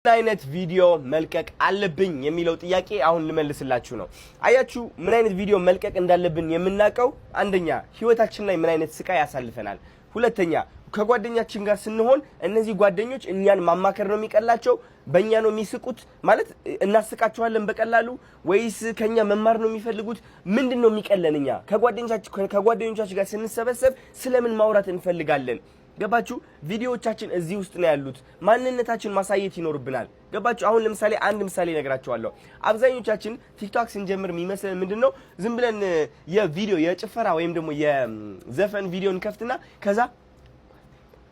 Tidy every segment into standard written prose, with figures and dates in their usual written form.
ምን አይነት ቪዲዮ መልቀቅ አለብኝ የሚለው ጥያቄ አሁን ልመልስላችሁ ነው። አያችሁ ምን አይነት ቪዲዮ መልቀቅ እንዳለብን የምናቀው አንደኛ ህይወታችን ላይ ምን አይነት ስቃይ ያሳልፈናል፣ ሁለተኛ ከጓደኛችን ጋር ስንሆን እነዚህ ጓደኞች እኛን ማማከር ነው የሚቀላቸው፣ በእኛ ነው የሚስቁት ማለት እናስቃቸዋለን በቀላሉ ወይስ ከኛ መማር ነው የሚፈልጉት? ምንድነው የሚቀለን? እኛ ከጓደኞቻችን ጋር ስንሰበሰብ ስለምን ማውራት እንፈልጋለን? ገባችሁ? ቪዲዮዎቻችን እዚህ ውስጥ ነው ያሉት። ማንነታችን ማሳየት ይኖርብናል። ገባችሁ? አሁን ለምሳሌ አንድ ምሳሌ ነግራችኋለሁ። አብዛኞቻችን ቲክቶክ ስንጀምር የሚመስለን ምንድነው ዝም ብለን የቪዲዮ የጭፈራ ወይም ደግሞ የዘፈን ቪዲዮ እንከፍትና ከዛ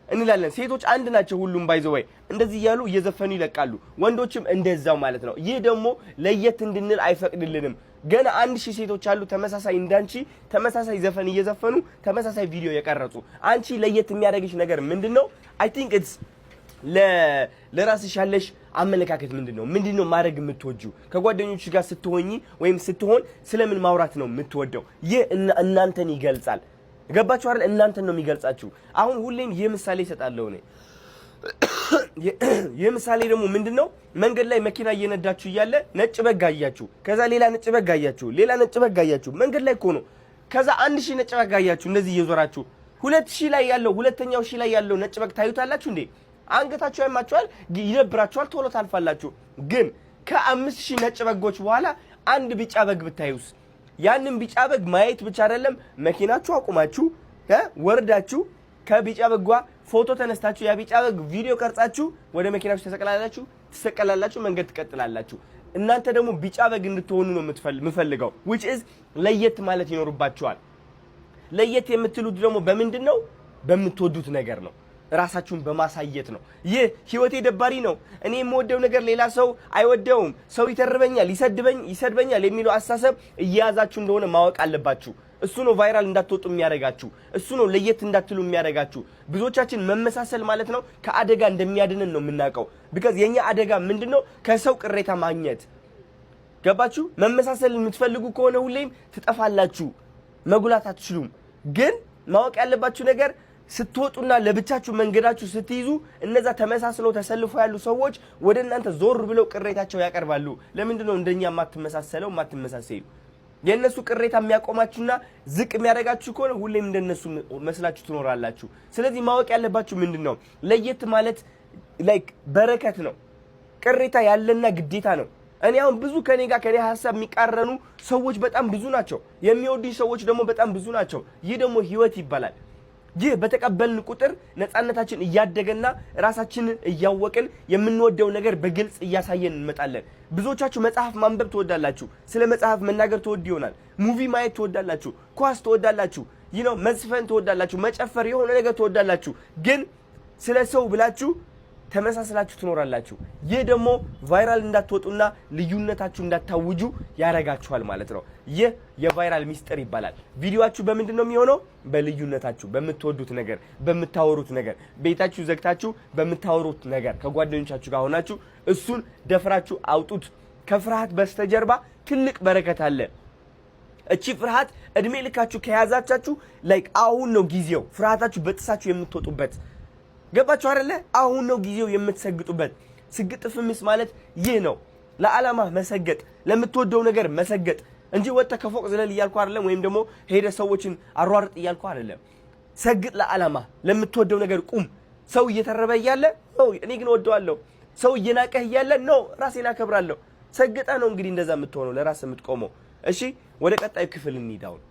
እንላለን። ሴቶች አንድ ናቸው ሁሉም ባይዘወይ እንደዚህ ያሉ እየዘፈኑ ይለቃሉ። ወንዶችም እንደዛው ማለት ነው። ይህ ደግሞ ለየት እንድንል አይፈቅድልንም። ገና 1000 ሴቶች አሉ ተመሳሳይ እንዳንቺ ተመሳሳይ ዘፈን እየዘፈኑ ተመሳሳይ ቪዲዮ የቀረጹ። አንቺ ለየት የሚያደርግሽ ነገር ምንድነው? አይ ቲንክ ኢትስ ለራስሽ ያለሽ አመለካከት ምንድነው? ምንድነው ማድረግ የምትወጂው? ከጓደኞች ጋር ስትሆኚ ወይም ስትሆን ስለምን ማውራት ነው የምትወደው? ይህ እናንተን ይገልጻል። ገባችሁ አይደል? እናንተን ነው የሚገልጻችሁ። አሁን ሁሌም ይህ ምሳሌ እሰጣለሁ እኔ። ይህ ምሳሌ ደግሞ ምንድነው? መንገድ ላይ መኪና እየነዳችሁ እያለ ነጭ በግ አያችሁ፣ ከዛ ሌላ ነጭ በግ አያችሁ፣ ሌላ ነጭ በግ አያችሁ። መንገድ ላይ እኮ ነው። ከዛ 1000 ነጭ በግ አያችሁ እንደዚህ እየዞራችሁ 2000 ላይ ያለው ሁለተኛው ሺህ ላይ ያለው ነጭ በግ ታዩታላችሁ እንዴ? አንገታችሁ ያማችኋል፣ ይደብራችኋል፣ ቶሎ ታልፋላችሁ። ግን ከ5000 ነጭ በጎች በኋላ አንድ ቢጫ በግ ብታዩስ? ያንን ቢጫ በግ ማየት ብቻ አይደለም፣ መኪናችሁ አቁማችሁ ወርዳችሁ ከቢጫ በጓ ፎቶ ተነስታችሁ ያ ቢጫ በግ ቪዲዮ ቀርጻችሁ ወደ መኪናችሁ ተሰቀላላችሁ፣ መንገድ ትቀጥላላችሁ። እናንተ ደግሞ ቢጫ በግ እንድትሆኑ ነው የምፈልገው። which is ለየት ማለት ይኖርባችኋል። ለየት የምትሉት ደግሞ በምንድነው? በምትወዱት ነገር ነው። ራሳችሁን በማሳየት ነው። ይህ ህይወቴ ደባሪ ነው፣ እኔ የምወደው ነገር ሌላ ሰው አይወደውም፣ ሰው ይተርበኛል፣ ይሰድበኛል የሚለው አስተሳሰብ እያያዛችሁ እንደሆነ ማወቅ አለባችሁ። እሱ ነው ቫይራል እንዳትወጡ የሚያደርጋችሁ። እሱ ነው ለየት እንዳትሉ የሚያደርጋችሁ። ብዙዎቻችን መመሳሰል ማለት ነው ከአደጋ እንደሚያድነን ነው የምናውቀው። because የኛ አደጋ ምንድነው? ከሰው ቅሬታ ማግኘት። ገባችሁ? መመሳሰል የምትፈልጉ ከሆነ ሁሌም ትጠፋላችሁ፣ መጉላት አትችሉም። ግን ማወቅ ያለባችሁ ነገር ስትወጡና ለብቻችሁ መንገዳችሁ ስትይዙ እነዛ ተመሳስለው ተሰልፈው ያሉ ሰዎች ወደ እናንተ ዞር ብለው ቅሬታቸው ያቀርባሉ። ለምንድነው እንደኛ ማትመሳሰሉ? የነሱ ቅሬታ የሚያቆማችሁና ዝቅ የሚያደርጋችሁ ከሆነ ሁሌም እንደነሱ መስላችሁ ትኖራላችሁ። ስለዚህ ማወቅ ያለባችሁ ምንድነው? ለየት ማለት በረከት ነው። ቅሬታ ያለና ግዴታ ነው። እኔ አሁን ብዙ ከኔ ሐሳብ የሚቃረኑ ሰዎች በጣም ብዙ ናቸው። የሚወዱኝ ሰዎች ደግሞ በጣም ብዙ ናቸው። ይህ ደግሞ ህይወት ይባላል። ይህ በተቀበልን ቁጥር ነፃነታችን እያደገና ራሳችንን እያወቅን የምንወደው ነገር በግልጽ እያሳየን እንመጣለን። ብዙዎቻችሁ መጽሐፍ ማንበብ ትወዳላችሁ፣ ስለ መጽሐፍ መናገር ትወዱ ይሆናል። ሙቪ ማየት ትወዳላችሁ፣ ኳስ ትወዳላችሁ፣ መዝፈን ትወዳላችሁ፣ መጨፈር የሆነ ነገር ትወዳላችሁ። ግን ስለ ሰው ብላችሁ ተመሳስላችሁ ትኖራላችሁ። ይህ ደግሞ ቫይራል እንዳትወጡና ልዩነታችሁ እንዳታውጁ ያረጋችኋል ማለት ነው። ይህ የቫይራል ሚስጥር ይባላል። ቪዲዮአችሁ በምንድነው የሚሆነው? በልዩነታችሁ፣ በምትወዱት ነገር፣ በምታወሩት ነገር፣ ቤታችሁ ዘግታችሁ በምታወሩት ነገር ከጓደኞቻችሁ ጋር ሆናችሁ እሱን ደፍራችሁ አውጡት። ከፍርሃት በስተጀርባ ትልቅ በረከት አለ። እቺ ፍርሃት እድሜ ልካችሁ ከያዛቻችሁ አሁን ነው ጊዜው ፍርሃታችሁ በጥሳችሁ የምትወጡበት። ገባችሁ አይደለ? አሁን ነው ጊዜው የምትሰግጡበት። ስግጥ ፍምስ ማለት ይህ ነው። ለዓላማ መሰገጥ፣ ለምትወደው ነገር መሰገጥ እንጂ ወጣ ከፎቅ ዝለል እያልኩ አይደለም፣ ወይም ደግሞ ሄደ ሰዎችን አሯርጥ እያልኩ አይደለም። ሰግጥ ለዓላማ፣ ለምትወደው ነገር ቁም። ሰው እየተረበ እያለ ነው እኔ ግን ወደዋለሁ፣ ሰው እየናቀህ እያለ ነው ራሴን አከብራለሁ። ሰግጠ ነው እንግዲህ እንደዛ የምትሆነው፣ ለራስ የምትቆመው። እሺ ወደ ቀጣዩ ክፍል እንሂድ አሁን።